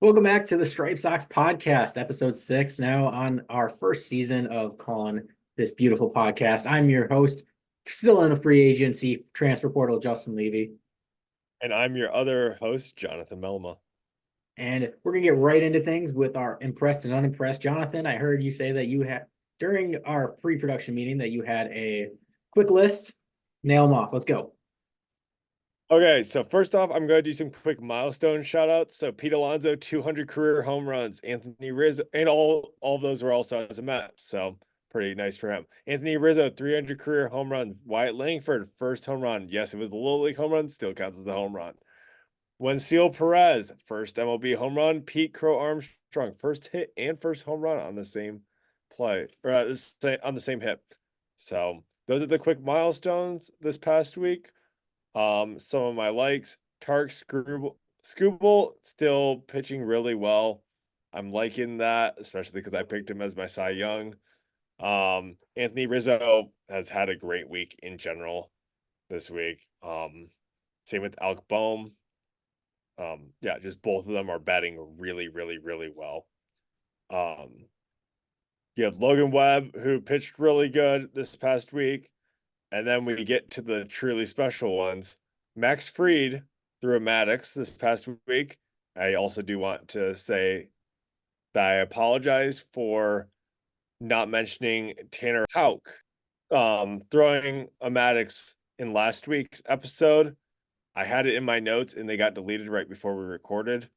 Welcome back to the Stripe Sox podcast, episode 6, now on our first season of calling this beautiful podcast. I'm your host, still in a free agency transfer portal, Justin Levy. And I'm your other host, Jonathan Melma. And we're going to get right into things with our impressed and unimpressed. Jonathan, I heard you say that you had, during our pre production meeting, that you had a quick list. Nail them off. Let's go. Okay, so first off, I'm going to do some quick milestone shout outs. So Pete Alonso, 200 career home runs. Anthony Rizzo, and all of those were also as a Met. So pretty nice for him. Anthony Rizzo, 300 career home runs. Wyatt Langford, first home run. Yes, it was a Little League home run, still counts as a home run. Wensil Perez, first MLB home run. Pete Crow Armstrong, first hit and first home run on the same play, or on the same hit. So those are the quick milestones this past week. Some of my likes: Tark Skubal still pitching really well. I'm liking that, especially because I picked him as my Cy Young. Anthony Rizzo has had a great week in general this week. Same with Alec Bohm. Yeah, just both of them are batting really, really, really well. You have Logan Webb, who pitched really good this past week. And then we get to the truly special ones. Max Fried threw a Maddox this past week. I also do want to say that I apologize for not mentioning Tanner Houck throwing a Maddox in last week's episode. I had it in my notes and they got deleted right before we recorded.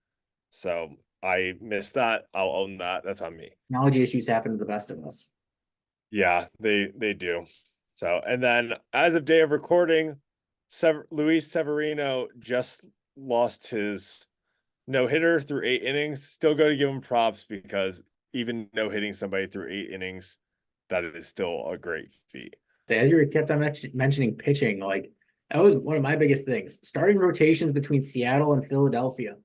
So I missed that. I'll own that. That's on me. Technology issues happen to the best of us. Yeah, they do. So, and then as of day of recording, Luis Severino just lost his no hitter through 8 innings. Still going to give him props because even no hitting somebody through 8 innings, that is still a great feat. So as you kept on mentioning pitching, like that was one of my biggest things. Starting rotations between Seattle and Philadelphia.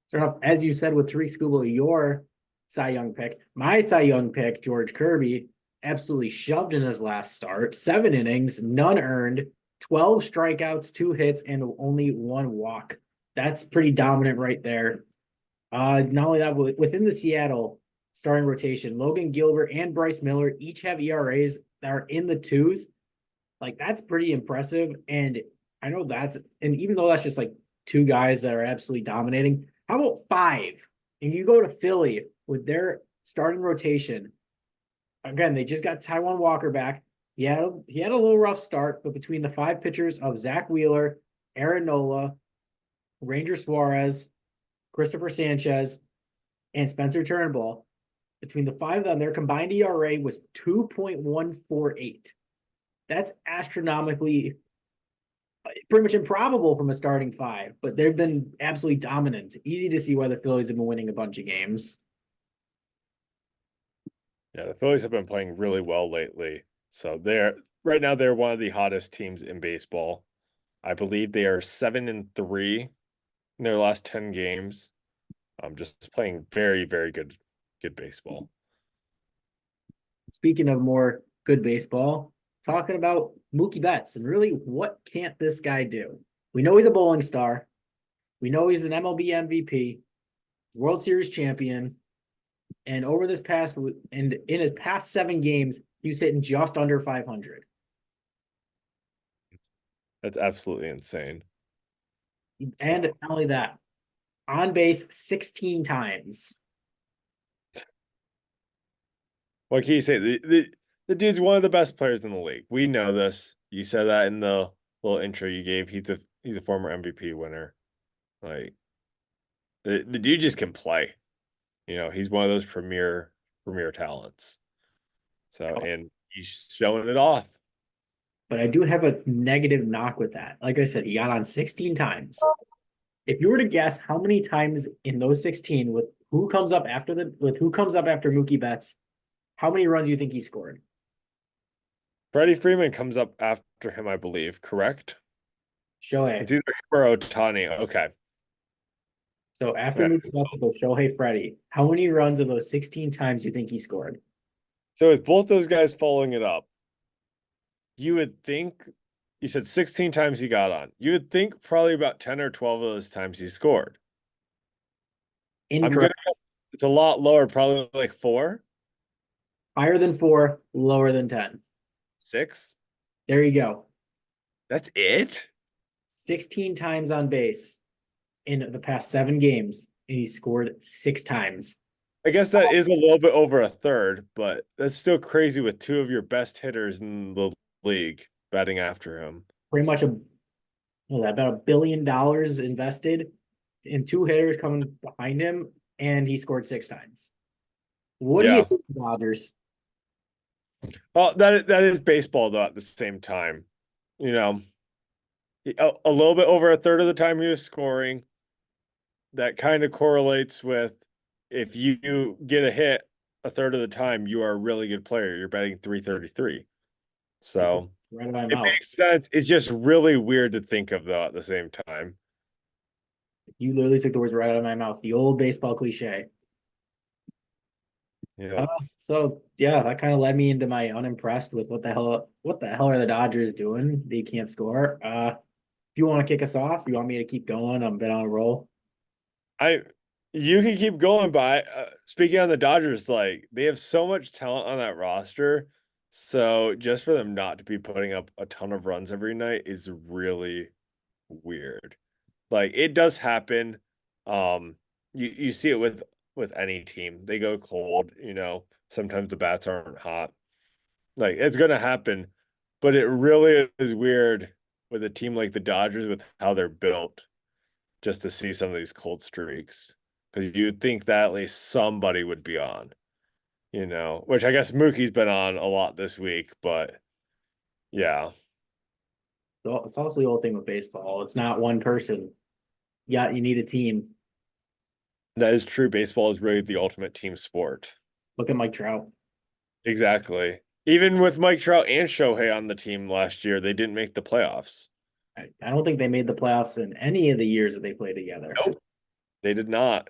Start off, as you said, with Tariq Skubal, your Cy Young pick. My Cy Young pick, George Kirby, absolutely shoved in his last start. 7 innings, none earned, 12 strikeouts, 2 hits, and only 1 walk. That's pretty dominant right there. Not only that, within the Seattle starting rotation, Logan Gilbert and Bryce Miller each have ERAs that are in the twos. Like that's pretty impressive. And I know and even though that's just like two guys that are absolutely dominating, how about five? And you go to Philly with their starting rotation. Again, they just got Taiwan Walker back. He had a little rough start, but between the five pitchers of Zach Wheeler, Aaron Nola, Ranger Suarez, Christopher Sanchez, and Spencer Turnbull, between the five of them, their combined ERA was 2.148. That's astronomically pretty much improbable from a starting five, but they've been absolutely dominant. Easy to see why the Phillies have been winning a bunch of games. Yeah, the Phillies have been playing really well lately. So right now they're one of the hottest teams in baseball. I believe they are 7-3 in their last 10 games. Just playing very, very good baseball. Speaking of more good baseball, talking about Mookie Betts and really what can't this guy do? We know he's a bowling star. We know he's an MLB MVP, World Series champion, and over this past and in his past 7 games, he's hitting just under 500. That's absolutely insane. And So, not only that, on base 16 times. what can you say? The dude's one of the best players in the league. We know this. You said that in the little intro you gave. He's a former MVP winner. Like the dude just can play. He's one of those premier talents. So, and he's showing it off. But I do have a negative knock with that. Like I said, he got on 16 times. If you were to guess how many times in those 16 with who comes up after Mookie Betts, how many runs do you think he scored? Freddie Freeman comes up after him, I believe, correct? Shohei. It's either him or Ohtani. Okay. So after Okay. Mookie Betts, we'll go Shohei Freddie. How many runs of those 16 times do you think he scored? So with both those guys following it up, you would think you said 16 times he got on. You would think probably about 10 or 12 of those times he scored. I'm gonna Incorrect. go, it's a lot lower, probably like 4, Higher than 4, lower than 10. 6. There you go. That's it? 16 times on base in the past 7 games, and he scored 6 times. I guess that is a little bit over a third, but that's still crazy with 2 of your best hitters in the league batting after him. Pretty much about $1 billion invested in 2 hitters coming behind him, and he scored 6 times. What do you Yeah. think, Dodgers? Well, that is baseball though at the same time. You know, a little bit over a third of the time he was scoring. That kind of correlates with if you get a hit a third of the time, you are a really good player. You're batting 333. So Right about my it mouth. makes sense. It's just really weird to think of though at the same time. You literally took the words right out of my mouth. The old baseball cliche. Yeah. So yeah, that kind of led me into my unimpressed with what the hell are the Dodgers doing? They can't score. If you want to kick us off, you want me to keep going? I'm a bit on a roll. I you can keep going by speaking on the Dodgers, like they have so much talent on that roster. So just for them not to be putting up a ton of runs every night is really weird. Like it does happen. You see it with any team. They go cold, sometimes the bats aren't hot. Like it's gonna happen, but it really is weird with a team like the Dodgers with how they're built just to see some of these cold streaks. Because you'd think that at least somebody would be on, which I guess Mookie's been on a lot this week, but yeah, So it's also the old thing with baseball. It's not one person. Yeah, you need a team. that is true. Baseball is really the ultimate team sport. Look at Mike Trout. Exactly. Even with Mike Trout and Shohei on the team last year, they didn't make the playoffs. I don't think they made the playoffs in any of the years that they played together. Nope, they did not.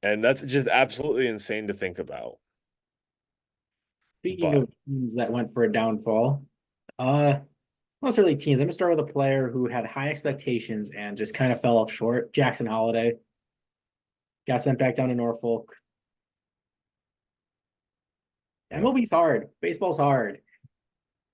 And that's just absolutely insane to think about. Speaking But of teams that went for a downfall, not necessarily teams. I'm gonna start with a player who had high expectations and just kind of fell off short. Jackson Holiday got sent back down to Norfolk. MLB's hard. Baseball's hard.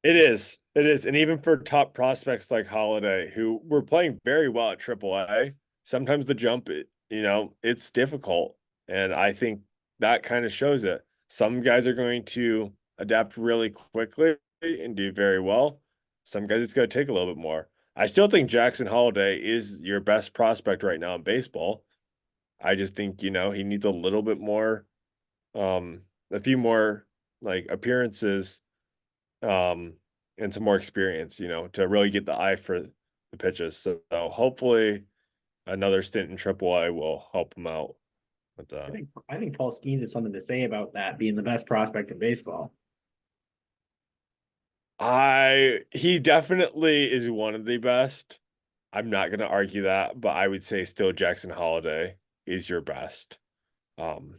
it is. It is. And even for top prospects like Holiday, who were playing very well at AAA, sometimes the jump, it's difficult. And I think that kind of shows it. Some guys are going to adapt really quickly and do very well. Some guys, it's going to take a little bit more. I still think Jackson Holiday is your best prospect right now in baseball. I just think, he needs a little bit more, a few more like appearances and some more experience, to really get the eye for the pitches. So hopefully another stint in AAA will help him out with I that. think I think Paul Skeens has something to say about that being the best prospect in baseball. He definitely is one of the best. I'm not gonna argue that, but I would say still Jackson Holiday is your best. Um,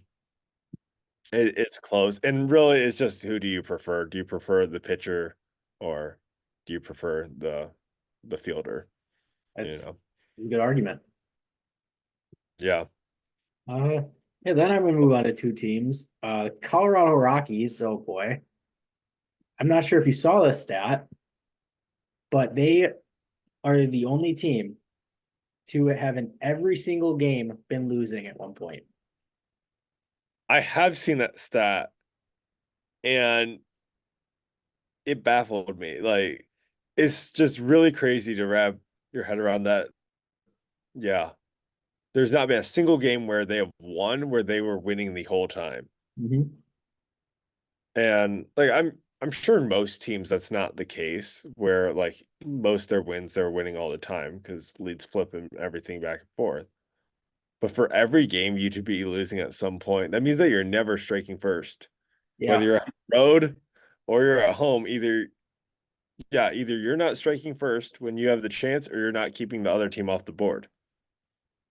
it's close, and really, it's just who do you prefer? Do you prefer the pitcher, or do you prefer the fielder? You That's know, a good argument. yeah. Uh, yeah, then I'm gonna move on to 2 teams. Colorado Rockies. Oh boy, I'm not sure if you saw this stat, but they are the only team to have in every single game been losing at one point. I have seen that stat, and it baffled me. Like, it's just really crazy to wrap your head around that. Yeah, there's not been a single game where they have won where they were winning the whole time. Mhm. And like I'm sure in most teams that's not the case where like most their wins they're winning all the time because leads flip and everything back and forth. But for every game you to be losing at some point, that means that you're never striking first. Whether Yeah, you're on the road or you're at home, either you're not striking first when you have the chance or you're not keeping the other team off the board.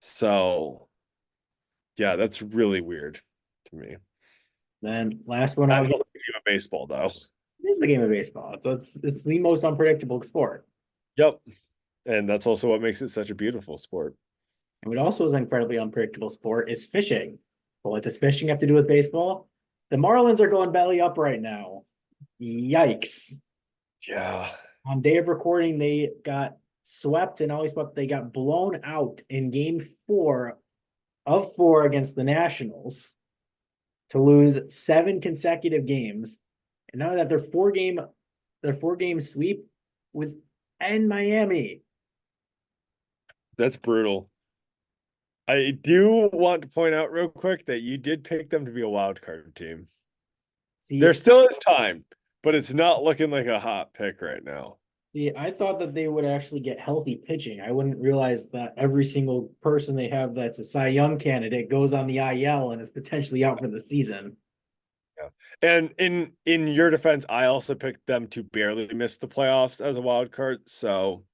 So yeah, that's really weird to me. then last one I out love here the game of baseball though. is the game of baseball. So it's the most unpredictable sport. Yep. And that's also what makes it such a beautiful sport. And what also is an incredibly unpredictable sport is fishing. What does fishing have to do with baseball? The Marlins are going belly up right now. Yikes. Yeah. On day of recording, they got swept and always swept. They got blown out in game 4 of 4 against the Nationals to lose 7 consecutive games. And now that their 4 game sweep was in Miami. That's brutal. I do want to point out real quick that you did pick them to be a wild card team. See, There still is time, but it's not looking like a hot pick right now. I thought that they would actually get healthy pitching. I wouldn't realize that every single person they have that's a Cy Young candidate goes on the IL and is potentially out for the season. Yeah. And in your defense, I also picked them to barely miss the playoffs as a wild card. So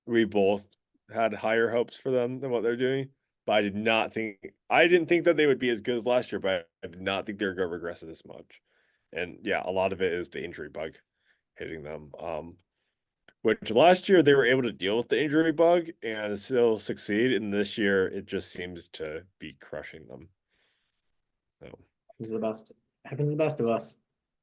we both had higher hopes for them than what they're doing. But I didn't think that they would be as good as last year, but I did not think they were going to regress this much. And yeah, a lot of it is the injury bug hitting them. Which last year they were able to deal with the injury bug and still succeed. And this year it just seems to be crushing them. So Who's the best? Happens to the best of us.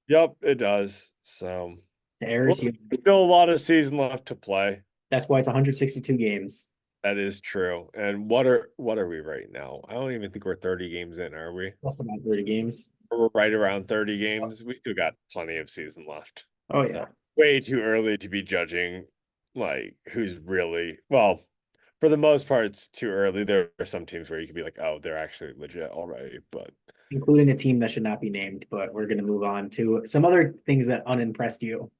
yep, it does. So The well, Aries, still a lot of season left to play. that's why it's 162 games. That is true. And what are we right now? I don't even think we're 30 games in, are we? That's about 30 games. We're right around 30 games. We still got plenty of season left. Oh So yeah. way too early to be judging like who's really well. For the most part, it's too early. There are some teams where you can be like, oh, they're actually legit already. But Including a team that should not be named, but we're gonna move on to some other things that unimpressed you.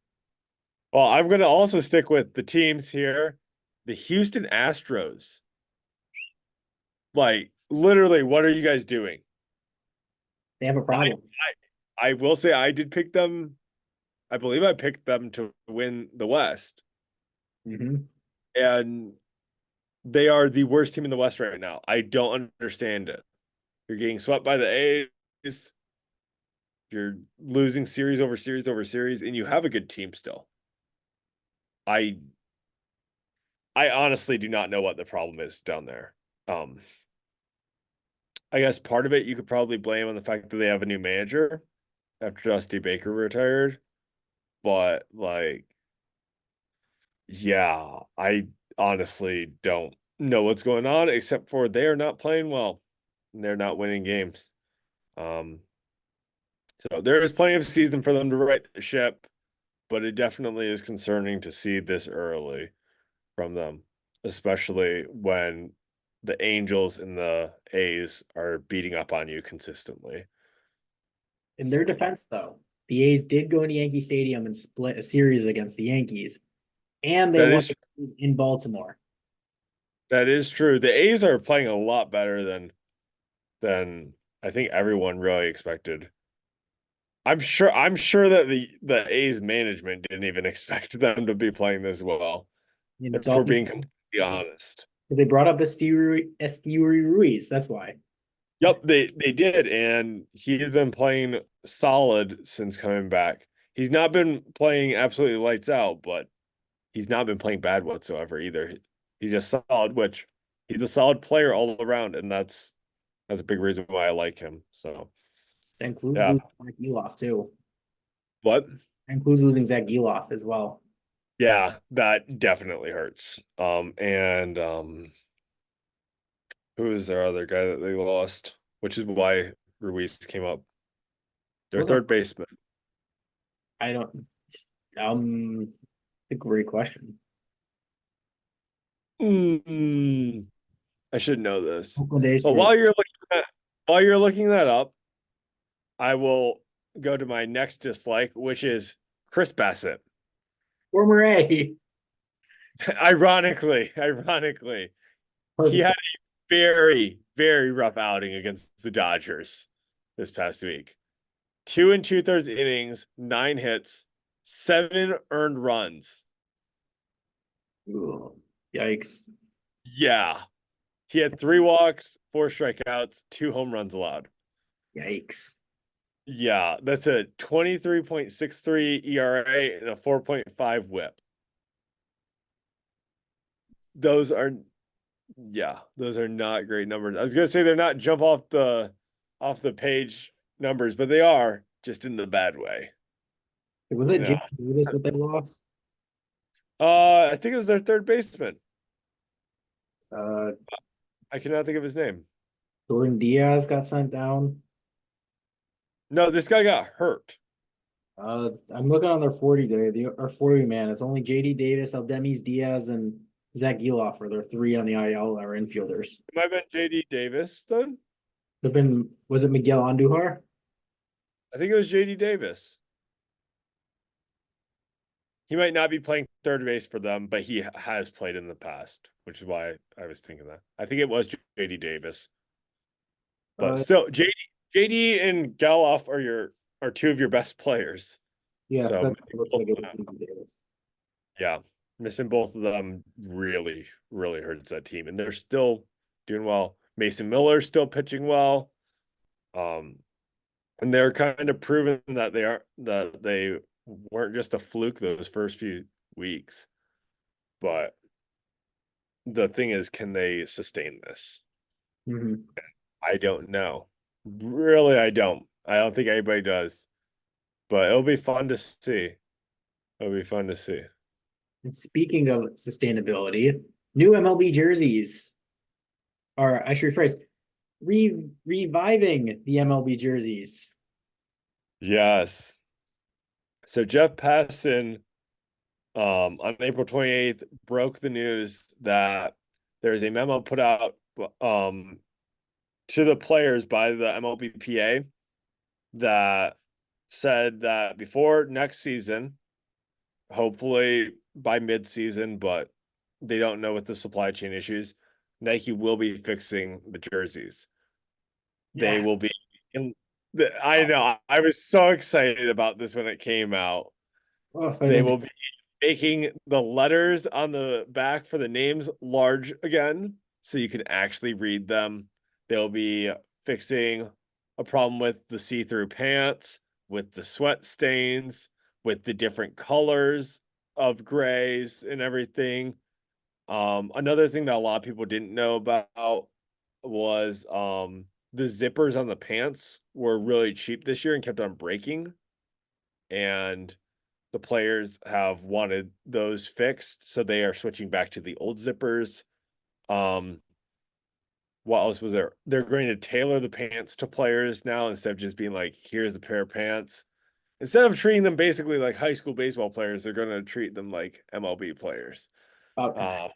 well, I'm gonna also stick with the teams here. The Houston Astros. Like, literally, what are you guys doing? They have a problem. I will say I did pick them. I believe I picked them to win the West. Mhm. And they are the worst team in the West right now. I don't understand it. You're getting swept by the A's. You're losing series over series over series, and you have a good team still. I honestly do not know what the problem is down there. I guess part of it you could probably blame on the fact that they have a new manager after Dusty Baker retired. But like, yeah, I honestly don't know what's going on except for they are not playing well and they're not winning games. So there is plenty of season for them to right the ship, but it definitely is concerning to see this early from them, especially when the Angels and the A's are beating up on you consistently. In their defense, though, the A's did go into Yankee Stadium and split a series against the Yankees, and they That won is in Baltimore. that is true. The A's are playing a lot better than I think everyone really expected. I'm sure that the A's management didn't even expect them to be playing this well, And it's if all we're being completely honest. they brought up Esteury Ruiz. That's why. Yep, they did, and he's been playing solid since coming back. He's not been playing absolutely lights out, but he's not been playing bad whatsoever either. He's just solid, which he's a solid player all around, and that's a big reason why I like him. So That includes yeah, losing Zach Geloff too. what? That includes losing Zach Geloff as well. Yeah, that definitely hurts. And who is their other guy that they lost? Which is why Ruiz came up. Their Wasn't third baseman. I don't a great question. Mm, I should know this. Oakland A's But trade. while you're looking that up, I will go to my next dislike, which is Chris Bassett. Former A. Ironically, he Perfect. had a very, very rough outing against the Dodgers this past week. 2 2/3 innings, 9 hits, 7 earned runs. Ooh, yikes. Yeah. He had 3 walks, 4 strikeouts, 2 home runs allowed. Yikes. Yeah, that's a 23.63 ERA and a 4.5 whip. Those are Yeah, those are not great numbers. I was gonna say they're not jump off the page numbers, but they are just in the bad way. Was it Yeah. Jake Davis that they lost? I think it was their third baseman. Uh, I cannot think of his name. Jordan Diaz got sent down. No, this guy got hurt. I'm looking on their 40 day, our 40 man. It's only JD Davis, Aldemis Diaz, and Zach Geloff are their three on the IL are infielders. It might have been JD Davis then. There've been, was it Miguel Andujar? I think it was JD Davis. He might not be playing third base for them, but he has played in the past, which is why I was thinking that. I think it was JD Davis. But Uh, still, JD and Galoff are two of your best players. yeah, So that looks like it was JD Davis. yeah, missing both of them really, really hurts that team. And they're still doing well. Mason Miller's still pitching well. And they're kind of proving that they weren't just a fluke those first few weeks. But the thing is, can they sustain this? Mhm. I don't know. Really, I don't. I don't think anybody does. But it'll be fun to see. It'll be fun to see. And speaking of sustainability, new MLB jerseys, or I should rephrase, reviving the MLB jerseys. Yes. So Jeff Passan, on April 28th, broke the news that there's a memo put out to the players by the MLBPA that said that before next season, hopefully by mid-season, but they don't know with the supply chain issues, Nike will be fixing the jerseys. They Yes. will be in I know. I was so excited about this when it came out. Oh, if I They didn't, will be making the letters on the back for the names large again, so you can actually read them. They'll be fixing a problem with the see-through pants, with the sweat stains, with the different colors of grays and everything. Another thing that a lot of people didn't know about was the zippers on the pants were really cheap this year and kept on breaking. And the players have wanted those fixed, so they are switching back to the old zippers. Um, what else was there? They're going to tailor the pants to players now instead of just being like, here's a pair of pants. Instead of treating them basically like high school baseball players, they're going to treat them like MLB players. about time.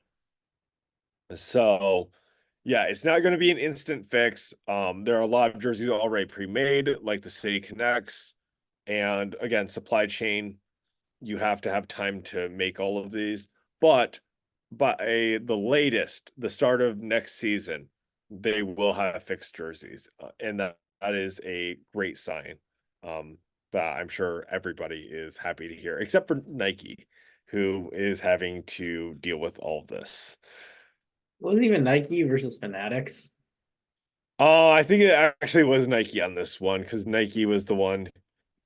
So yeah, it's not going to be an instant fix. There are a lot of jerseys already pre-made, like the City Connects, and again, supply chain. You have to have time to make all of these, but by the latest, the start of next season, they will have fixed jerseys, and that is a great sign. That I'm sure everybody is happy to hear, except for Nike, who is having to deal with all of this. Wasn't even Nike versus Fanatics. Oh, I think it actually was Nike on this one because Nike was the one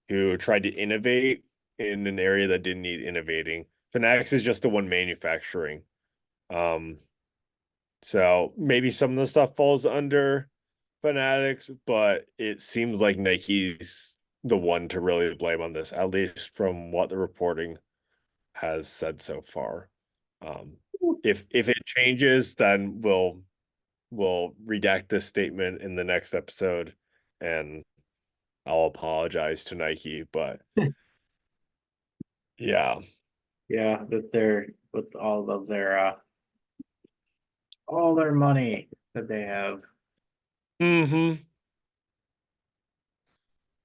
who tried to innovate in an area that didn't need innovating. Fanatics is just the one manufacturing. Um, so maybe some of the stuff falls under Fanatics, but it seems like Nike's the one to really blame on this, at least from what the reporting has said so far. Um, if it changes, then we'll redact this statement in the next episode and I'll apologize to Nike, but yeah. Yeah, that they're with all their money that they have. Hmm.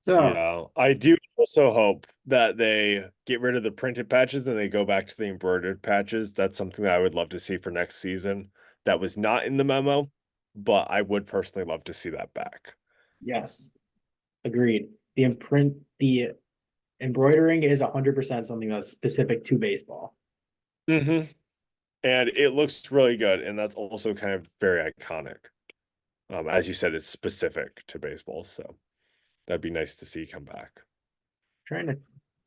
So Yeah. I do also hope that they get rid of the printed patches and they go back to the embroidered patches. That's something that I would love to see for next season. That was not in the memo, but I would personally love to see that back. yes, agreed. The embroidering is 100% something that's specific to baseball. Hmm. And it looks really good, and that's also kind of very iconic. As you said, it's specific to baseball, so that'd be nice to see come back. Trying to,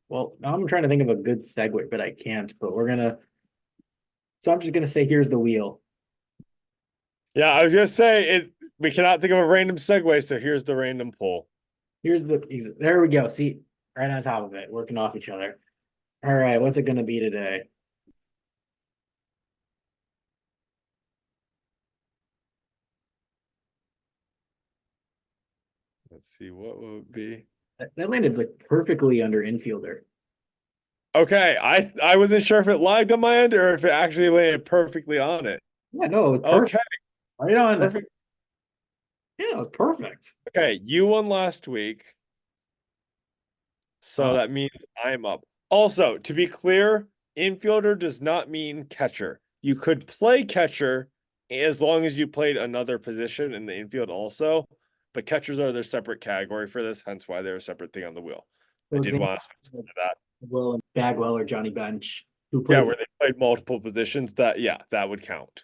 well, now I'm trying to think of a good segue, but I can't. But we're gonna. So I'm just gonna say, here's the wheel. Yeah, I was gonna say it. We cannot think of a random segue, so here's the random poll. There we go. See, right on top of it, working off each other. All right, what's it gonna be today? Let's see what will it be. That landed like perfectly under infielder. Okay, I wasn't sure if it lagged on my end or if it actually landed perfectly on it. Yeah, no, it was Okay, perfect. Right on. perfect. Yeah, it was perfect. Okay, you won last week, so Uh, that means I'm up. Also, to be clear, infielder does not mean catcher. You could play catcher as long as you played another position in the infield also, but catchers are their separate category for this, hence why they're a separate thing on the wheel. I for did example, want to mention that. Will and Bagwell or Johnny Bench, who Yeah, played where they played multiple positions, that would count.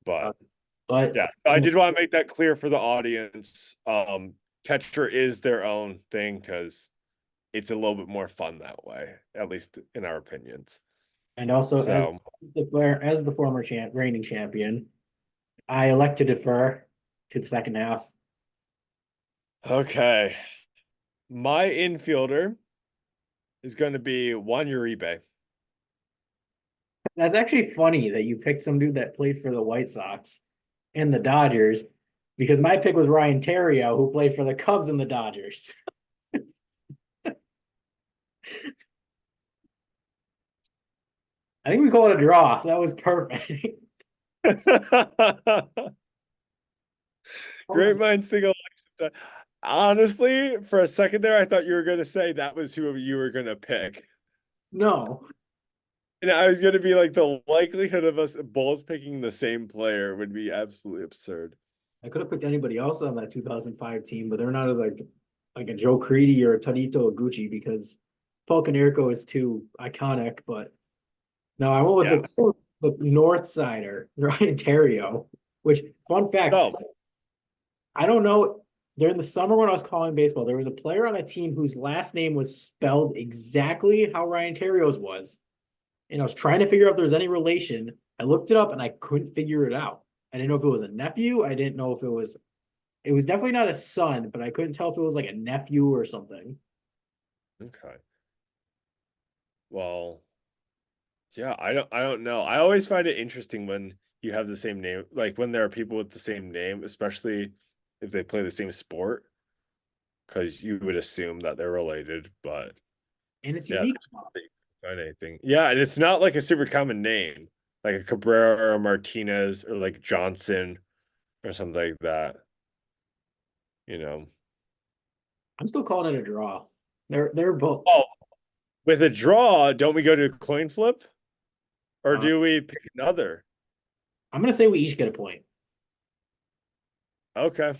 uh, But but yeah, I did want to make that clear for the audience. Catcher is their own thing because it's a little bit more fun that way, at least in our opinions. and also So, as the former reigning champion, I elect to defer to the second half. okay. My infielder is going to be Juan Uribe. That's actually funny that you picked some dude that played for the White Sox and the Dodgers, because my pick was Ryan Terrio, who played for the Cubs and the Dodgers. I think we call it a draw. That was perfect. Great minds think alike sometimes. Honestly, for a second there, I thought you were going to say that was who you were going to pick. No, And I was going to be like, the likelihood of us both picking the same player would be absolutely absurd. I could have picked anybody else on that 2005 team, but they're not like a Joe Creedy or a Tadito Oguchi, because Paul Konerko is too iconic. But no, I went Yeah. with the North Sider, Ryan Terrio. Which, fun fact, So, I don't know. During the summer when I was calling baseball, there was a player on a team whose last name was spelled exactly how Ryan Terrio's was. And I was trying to figure out if there was any relation. I looked it up and I couldn't figure it out. I didn't know if it was a nephew. I didn't know if it was definitely not a son, but I couldn't tell if it was like a nephew or something. okay. Well, yeah, I don't know. I always find it interesting when you have the same name, like when there are people with the same name, especially if they play the same sport, because you would assume that they're related, but And it's yeah, unique. find anything. Yeah, and it's not like a super common name, like a Cabrera or Martinez or like Johnson or something like that, you know. I'm still calling it a draw. They're both. Oh, with a draw, don't we go to a coin flip? Or Uh, do we pick another? I'm gonna say we each get a point. Okay.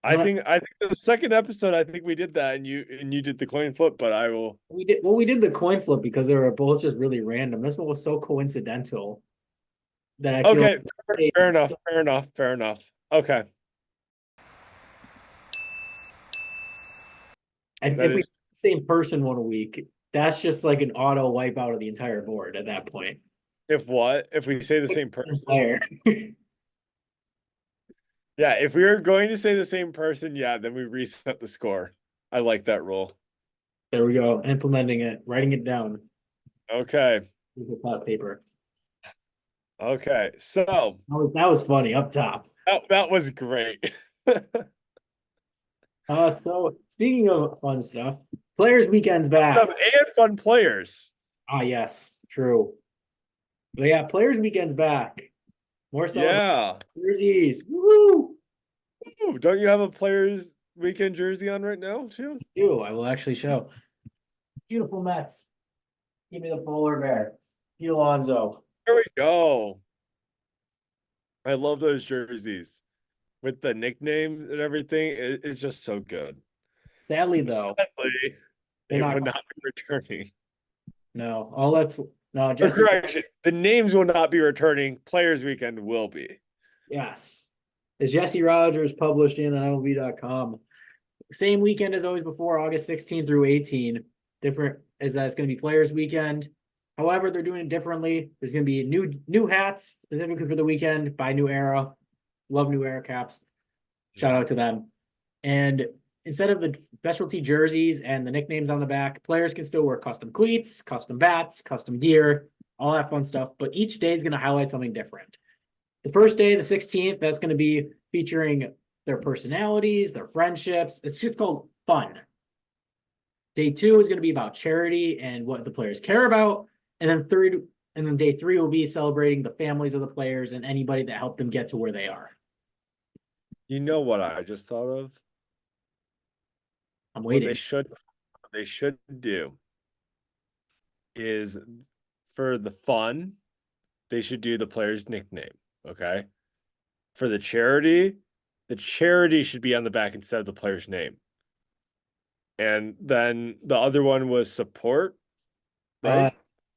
I'm gonna I think the second episode, I think we did that and you did the coin flip, but I will. we did the coin flip because they were both just really random. This one was so coincidental that I feel Okay, like, hey, fair enough, fair enough, fair enough. Okay. That if we is same person one week, that's just like an auto wipe out of the entire board at that point. if what? If we say the same Same person? player. Yeah, if we were going to say the same person, yeah, then we reset the score. I like that rule. There we go. Implementing it, writing it down Okay. with a pot paper. Okay. So That was funny up top. that was great. So speaking of fun stuff, Players Weekend's Some back. and fun players. Ah, yes, true. But yeah, Players Weekend's back. More celebration Yeah. jerseys. Woo! Ooh, don't you have a players weekend jersey on right now, too? You, I will actually show. Beautiful Mets. Give me the polar bear. Pete Alonso. There we go. I love those jerseys with the nickname and everything. It's just so good. Sadly, But though, sadly, they're it not. would not be returning. No, all that's no. Or Jesse, correction, the names will not be returning. Players weekend will be. yes, is Jesse Rogers published in MLB.com. Same weekend as always before, August 16 through 18. Different is that it's going to be Players Weekend. However, they're doing it differently. There's going to be new hats specifically for the weekend by New Era. Love New Era caps. Shout out to them. And instead of the specialty jerseys and the nicknames on the back, players can still wear custom cleats, custom bats, custom gear, all that fun stuff. But each day is going to highlight something different. The first day, the 16th, that's going to be featuring their personalities, their friendships. It's just called fun. Day 2 is going to be about charity and what the players care about. And then day 3 will be celebrating the families of the players and anybody that helped them get to where they are. You know what I just thought of? I'm What waiting. they should do is for the fun, they should do the player's nickname. Okay. For the charity should be on the back instead of the player's name. And then the other one was support, right?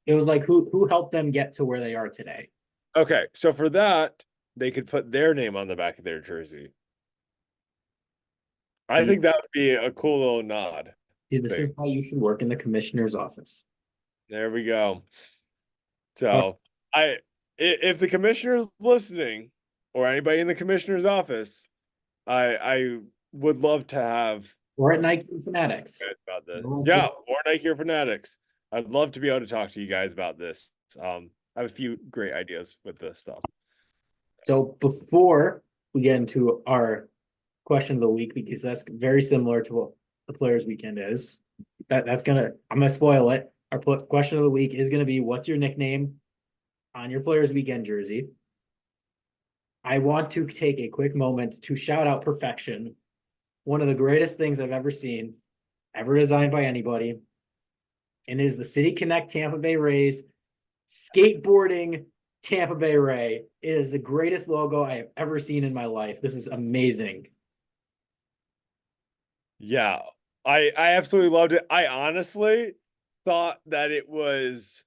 It was like who helped them get to where they are today. Okay, so for that, they could put their name on the back of their jersey. I think that would be a cool little nod. Dude, this is thing. why you should work in the commissioner's office. There we go. So if the commissioner is listening, or anybody in the commissioner's office, I would love to have Or at Nike Fanatics. about this. Yeah, or Nike or Fanatics. I'd love to be able to talk to you guys about this. I have a few great ideas with this stuff. So before we get into our question of the week, because that's very similar to what the Players Weekend is. I'm gonna spoil it. Our question of the week is gonna be, what's your nickname on your Players Weekend jersey? I want to take a quick moment to shout out Perfection, one of the greatest things I've ever seen, ever designed by anybody. And it is the City Connect Tampa Bay Rays skateboarding Tampa Bay Ray. It is the greatest logo I have ever seen in my life. This is amazing. Yeah, I absolutely loved it. I honestly thought that it was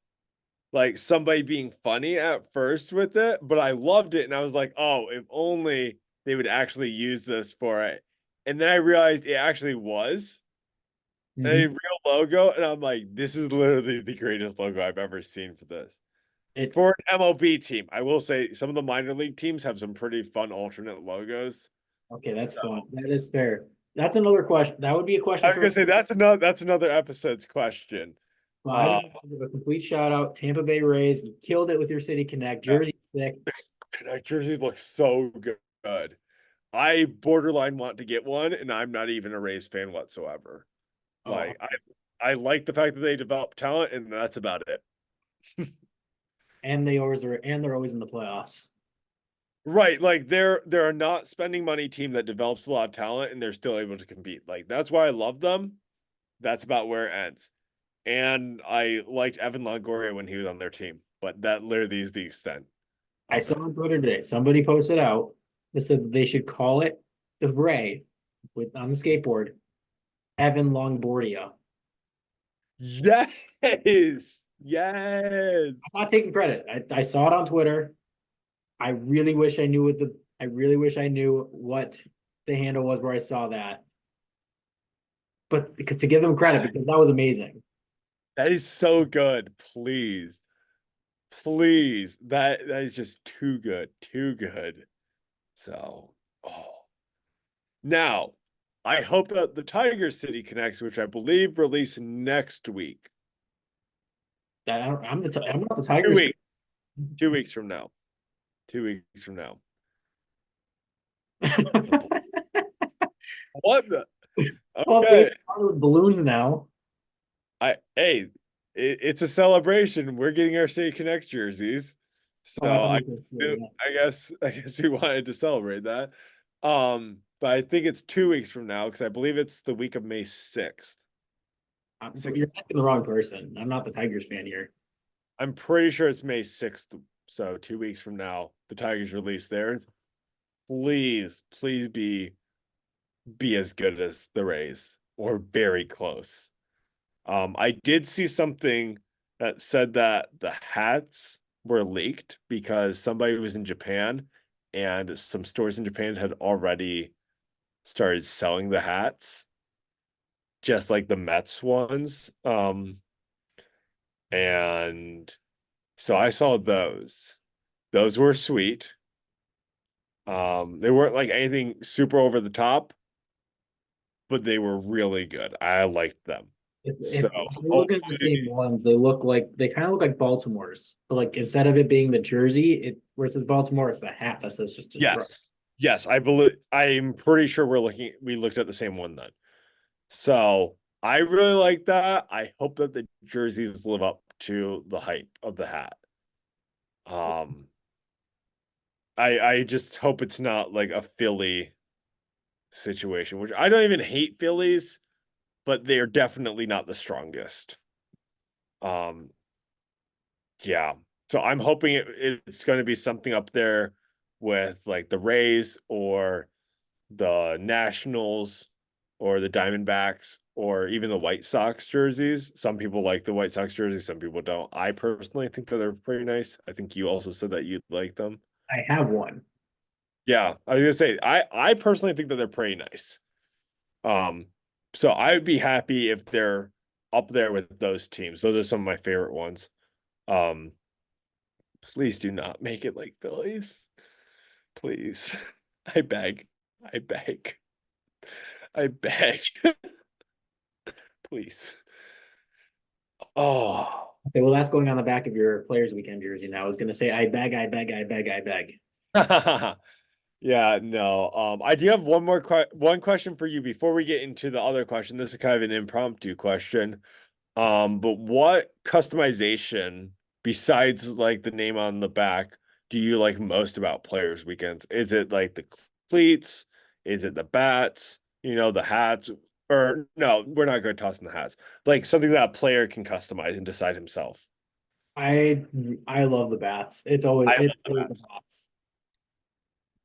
like somebody being funny at first with it, but I loved it and I was like, oh, if only they would actually use this for it. And then I realized it actually was a real logo, and I'm like, this is literally the greatest logo I've ever seen for this. For an MLB team, I will say some of the minor league teams have some pretty fun alternate logos. Okay, that's fun. That is fair. That's another question. That would be a question I was gonna say that's another episode's question. Well, I just want to give a complete shout out, Tampa Bay Rays. You killed it with your City Connect jersey. Thick. Connect jerseys look so good. I borderline want to get one, and I'm not even a Rays fan whatsoever. Like I like the fact that they develop talent, and that's about it. And they're always in the playoffs. Right, like they're a not spending money team that develops a lot of talent, and they're still able to compete. Like that's why I love them. That's about where it ends. And I liked Evan Longoria when he was on their team, but that literally is the extent. I saw on Twitter today, somebody posted out that said that they should call it the Ray on the skateboard, Evan Longoria. Yes. Yes. I'm not taking credit. I saw it on Twitter. I really wish I knew what the handle was where I saw that. But to give them credit, because that was amazing. That is so good. Please. Please. That is just too good. Too good. So, now I hope that the Tiger City Connects, which I believe release next week. I'm not the Tigers. 2 weeks. 2 weeks from now. 2 weeks from now. What the? Okay. With balloons now. It's a celebration. We're getting our City Connect jerseys. So I guess we wanted to celebrate that. But I think it's 2 weeks from now because I believe it's the week of May 6th. You're asking the wrong person. I'm not the Tigers fan here. I'm pretty sure it's May 6th. So 2 weeks from now, the Tigers release theirs. Please be as good as the Rays or very close. I did see something that said that the hats were leaked because somebody was in Japan and some stores in Japan had already started selling the hats, just like the Mets ones. And so I saw those. Those were sweet. They weren't like anything super over the top, but they were really good. I liked them. If So you're looking at the same hopefully, ones, they kind of look like Baltimore's, but like instead of it being the jersey, it where it says Baltimore, it's the hat that says just a drug. yes. Yes, I'm pretty sure we looked at the same one then. So I really like that. I hope that the jerseys live up to the hype of the hat. Um, I just hope it's not like a Philly situation, which I don't even hate Phillies, but they are definitely not the strongest. Um, yeah. So I'm hoping it's going to be something up there with like the Rays or the Nationals or the Diamondbacks or even the White Sox jerseys. Some people like the White Sox jerseys, some people don't. I personally think that they're pretty nice. I think you also said that you'd like them. I have one. Yeah, I was gonna say I personally think that they're pretty nice. Um, so I would be happy if they're up there with those teams. Those are some of my favorite ones. Um, please do not make it like Phillies. Please. I beg. I beg. I beg. Please. Oh. Okay, well, that's going on the back of your Players Weekend jersey now. I was gonna say, I beg, I beg, I beg, I beg. Yeah, no. I do have one question for you before we get into the other question. This is kind of an impromptu question. But what customization besides like the name on the back do you like most about Players Weekends? Is it like the cleats? Is it the bats? The hats? Or no, we're not going to toss in the hats. Like something that a player can customize and decide himself. I I love the bats. I It's love the always the bats. bats.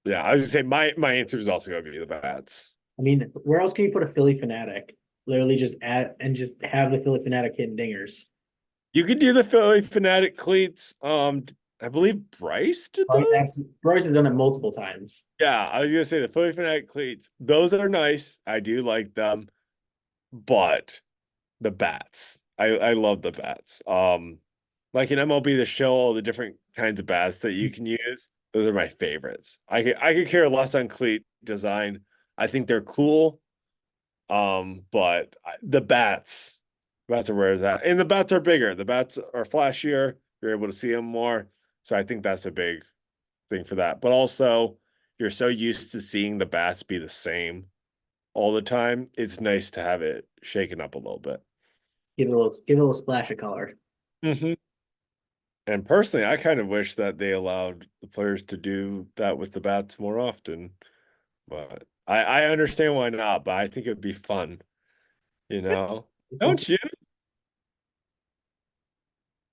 Yeah, I was gonna say my answer is also going to be the bats. I mean, where else can you put a Philly fanatic? Literally just add and just have the Philly fanatic hitting dingers. You could do the Philly Fanatic cleats. I believe Bryce did those. Bryce has done it multiple times. Yeah, I was gonna say the Philly Fanatic cleats. Those are nice. I do like them, but the bats. I love the bats. Like in MLB, the show all the different kinds of bats that you can use. Those are my favorites. I could care less on cleat design. I think they're cool. The bats are where it's at, and the bats are bigger. The bats are flashier. You're able to see them more. So I think that's a big thing for that. But also, you're so used to seeing the bats be the same all the time. It's nice to have it shaken up a little bit. Give it a little splash of color. Mm-hmm. And personally, I kind of wish that they allowed the players to do that with the bats more often. But I understand why not, but I think it would be fun, you know? It's supposed Don't you?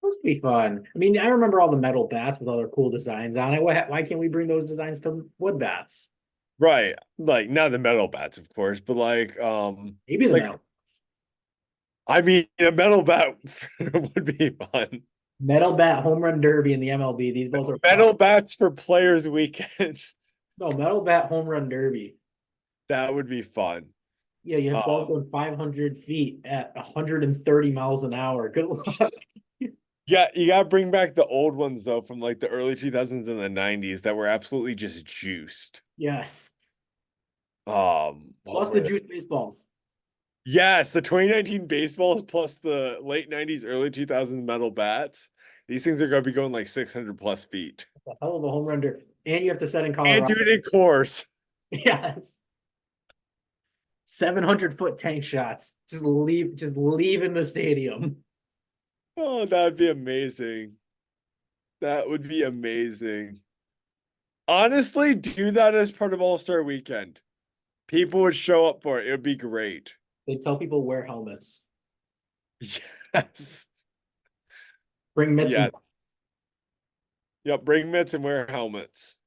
supposed to be fun. I mean, I remember all the metal bats with all their cool designs on it. Why can't we bring those designs to wood bats? Right. Like not the metal bats, of course, but Maybe the like metal. I mean a metal bat would be fun. Metal bat home run derby in the MLB. These both are fun. Metal bats for players weekends. No, metal bat home run derby. That would be fun. Yeah, you have balls Um going 500 feet at 130 miles an hour. Good luck. yeah, you gotta bring back the old ones though from like the early 2000s and the 90s that were absolutely just juiced. Yes. What Plus the were they? juice baseballs. Yes, the 2019 baseballs plus the late 90s, early 2000s metal bats. These things are gonna be going like 600 plus feet. A hell of a home run derby. And you have to set in And do Colorado. it in course. Yes. 700-foot tank shots. Just leave in the stadium. Oh, that would be amazing. That would be amazing. Honestly, do that as part of All-Star Weekend. People would show up for it. It would be great. They tell people wear helmets. Yes. Bring mitts Yeah. and Yep. Bring mitts and wear helmets.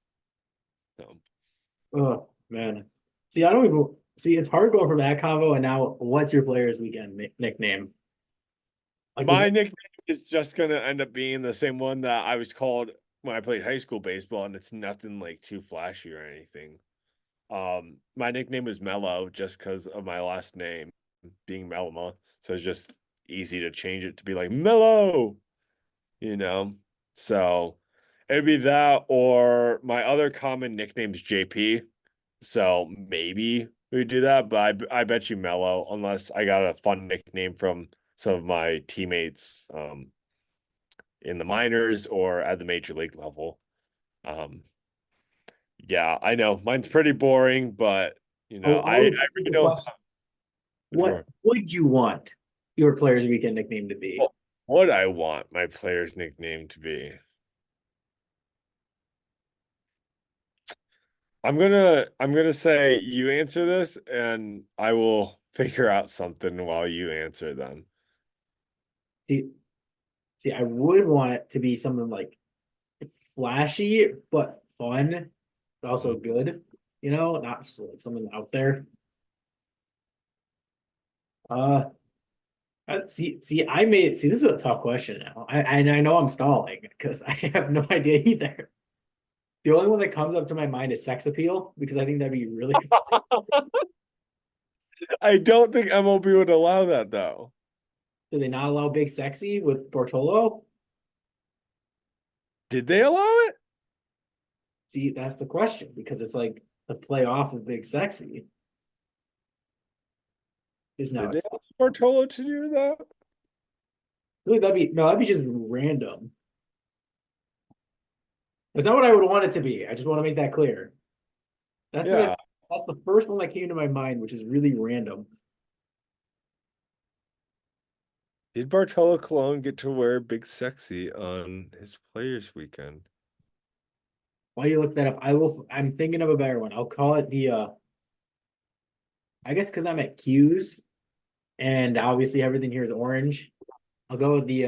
So, oh man. See, I don't even see it's hard going from that combo and now what's your players weekend nickname? Like is my it nickname is just gonna end up being the same one that I was called when I played high school baseball, and it's nothing like too flashy or anything. My nickname is Mello just because of my last name being Melma. So it's just easy to change it to be like Mello, you know? So, It'd be that or my other common nickname's JP. So maybe we do that, but I bet you Mello, unless I got a fun nickname from some of my teammates in the minors or at the major league level. Um, yeah, I know mine's pretty boring, but Oh, I here's really the don't. question. What Sure. would you want your players' weekend nickname to be? What I want my player's nickname to be. I'm gonna say you answer this and I will figure out something while you answer then. See, I would want it to be something like flashy but fun, but also Mhm. good. Not just like something out there. Uh, see. This is a tough question now. I know I'm stalling because I have no idea either. The only one that comes up to my mind is sex appeal because I think that'd be really. I don't think MLB would allow that though. Do they not allow big sexy with Bortolo? Did they allow it? See, that's the question because it's like the play off of big sexy is now Did they it's ask Bartolo to do that? really that'd be just random. That's not what I would want it to be. I just want to make that clear. That's what Yeah. it, that's the first one that came to my mind, which is really random. Did Bartolo Colon get to wear big sexy on his players weekend? While you look that up, I'm thinking of a better one. I'll call it the I guess because I'm at Q's and obviously everything here is orange. I'll go with the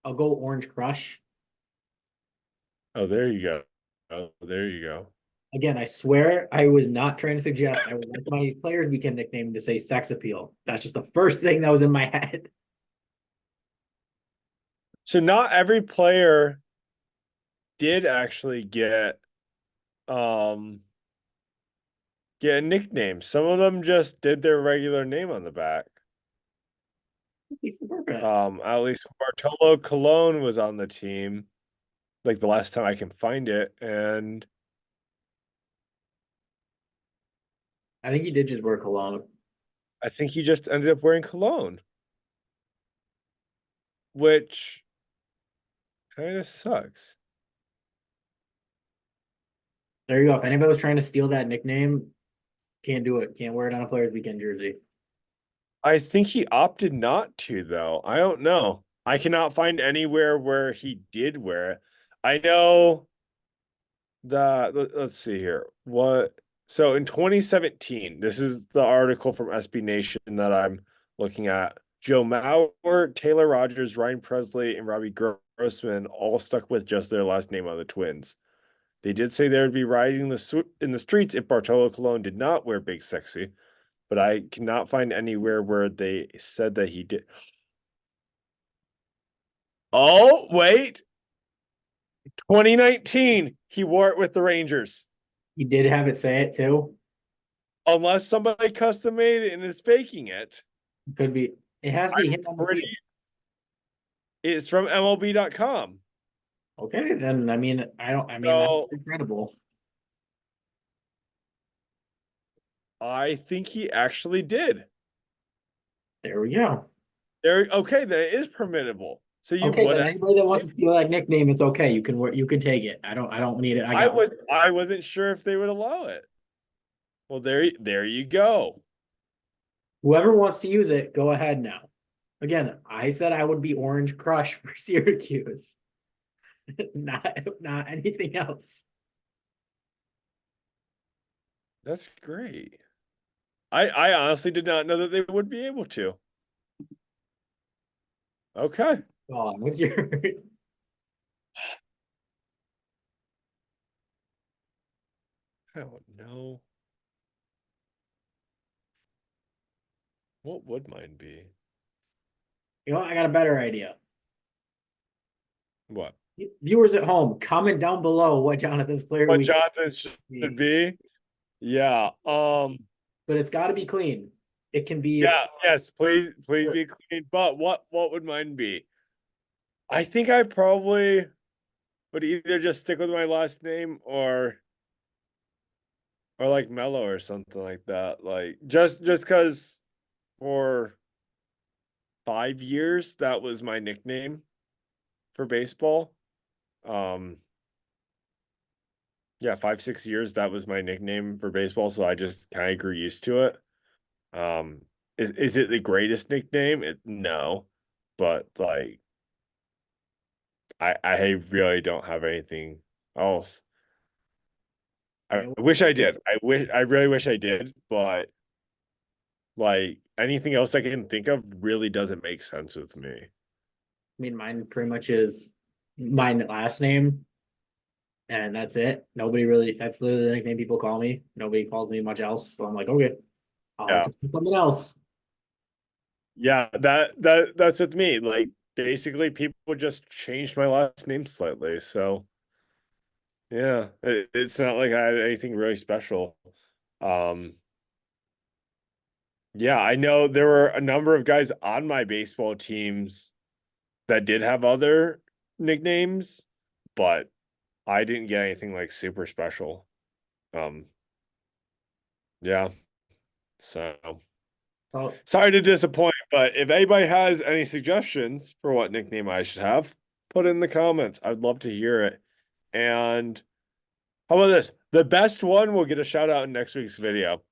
I'll go Orange Crush. Oh, there you go. Oh, there you go. Again, I swear I was not trying to suggest I would like my players weekend nickname to say sex appeal. That's just the first thing that was in my head. So not every player did actually um get a nickname. Some of them just did their regular name on the back. It's the purpose. At least Bartolo Colon was on the team, like the last time I can find it, and I think he did just work alone. I think he just ended up wearing cologne, which kind of sucks. There you go. If anybody was trying to steal that nickname, can't do it. Can't wear it on a players weekend jersey. I think he opted not to, though. I don't know. I cannot find anywhere where he did wear it. I know that, let's see here. So in 2017, this is the article from SB Nation that I'm looking at. Joe Mauer, Taylor Rogers, Ryan Presley, and Robbie Grossman all stuck with just their last name on the Twins. They did say they would be riding in the streets if Bartolo Colon did not wear Big Sexy, but I cannot find anywhere where they said that he did. Oh, wait. 2019, he wore it with the Rangers. He did have it say it too. Unless somebody custom made it and is faking it. Could be. It has to be I'm him on the pretty. field. It's from MLB.com. Okay, then I mean that's So incredible. I think he actually did. There we go. There, okay, then it is permittable. So you Okay, would then have. anybody that wants to steal that nickname, it's okay. You can take it. I don't need it. I got one. I wasn't sure if they would allow it. Well, there you go. Whoever wants to use it, go ahead now. Again, I said I would be Orange Crush for Syracuse. Not anything else. That's great. I honestly did not know that they would be able to. Okay. What's your I don't know. What would mine be? I got a better idea. What? Viewers at home, comment down below what Jonathan's player What week Jonathan should be. be? Yeah. But it's got to be clean. It can be Yeah, yes, please be clean. But what would mine be? I think I probably would either just stick with my last name or like Mello or something like that. Like just because for 5 years that was my nickname for baseball. Um yeah, 5, 6 years that was my nickname for baseball, so I just kind of grew used to it. Is it the greatest nickname? No, but like I really don't have anything else. I Yeah, wish I did. I really wish I did, but like anything else I can think of really doesn't make sense with me. I mean, mine pretty much is my last name, and that's it. Nobody really, that's literally the nickname people call me. Nobody calls me much else. So I'm like, okay, I'll Yeah. just do something else. Yeah, that's with me. Like basically people just changed my last name slightly. So yeah, it's not like I had anything really special. Um yeah, I know there were a number of guys on my baseball teams that did have other nicknames, but I didn't get anything like super special. Um yeah, so So sorry to disappoint, but if anybody has any suggestions for what nickname I should have, put it in the comments. I'd love to hear it. And how about this? The best one will get a shout out in next week's video.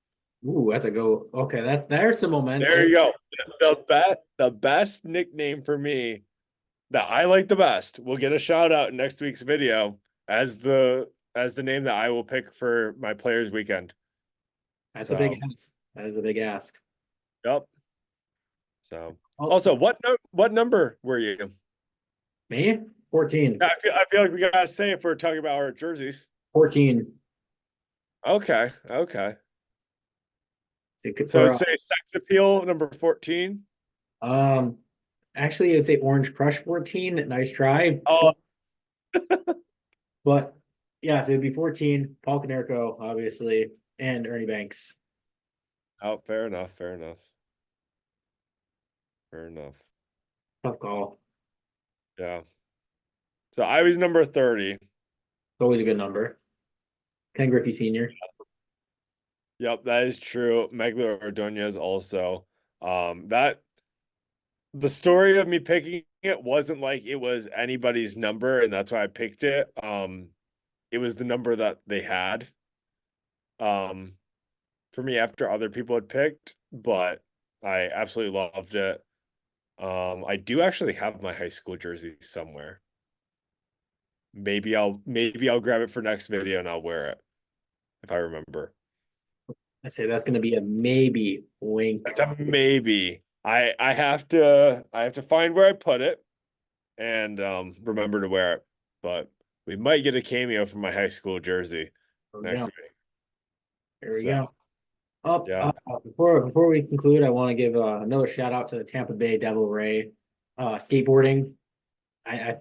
ooh, that's a go. Okay, there's some There momentum. you go. The best nickname for me that I like the best will get a shout out in next week's video as the name that I will pick for my players weekend. That's a big So, ask. That is a big ask. yep. So, Oh, also, what number were you? me? 14. I feel like we gotta say if we're talking about our jerseys. 14. Okay, okay. So For it's say sex appeal number 14. um actually I'd say Orange Crush 14. Nice try. Oh, But yeah, so it'd be 14, Paul Konerko, obviously, and Ernie Banks. oh, fair enough, fair enough, fair enough. Tough call. Yeah. So I was number 30. Always a good number. Ken Griffey Sr. Yep, that is true. Megler Ordonez also. That the story of me picking it wasn't like it was anybody's number, and that's why I picked it. It was the number that they had. Um, for me after other people had picked, but I absolutely loved it. I do actually have my high school jersey somewhere. Maybe I'll grab it for next video and I'll wear it if I remember. I say that's gonna be a maybe wink. That's a maybe. I have to find where I put it and remember to wear it. But we might get a cameo from my high school jersey There we next go. week. There we So go. Up yeah. before we conclude, I want to give another shout out to the Tampa Bay Devil Ray skateboarding. I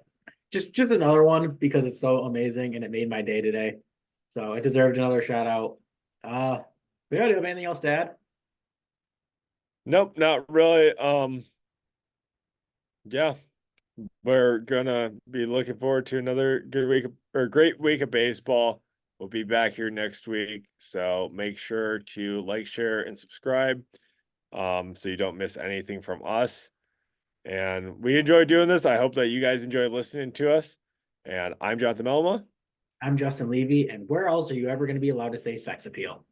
just another one because it's so amazing and it made my day today. So it deserved another shout out. We do you have anything else to add? Nope, not really. Yeah. We're gonna be looking forward to another good week or great week of baseball. We'll be back here next week. So make sure to like, share, and subscribe. So you don't miss anything from us. And we enjoy doing this. I hope that you guys enjoy listening to us. And I'm Jonathan Melma. I'm Justin Levy, and where else are you ever going to be allowed to say sex appeal?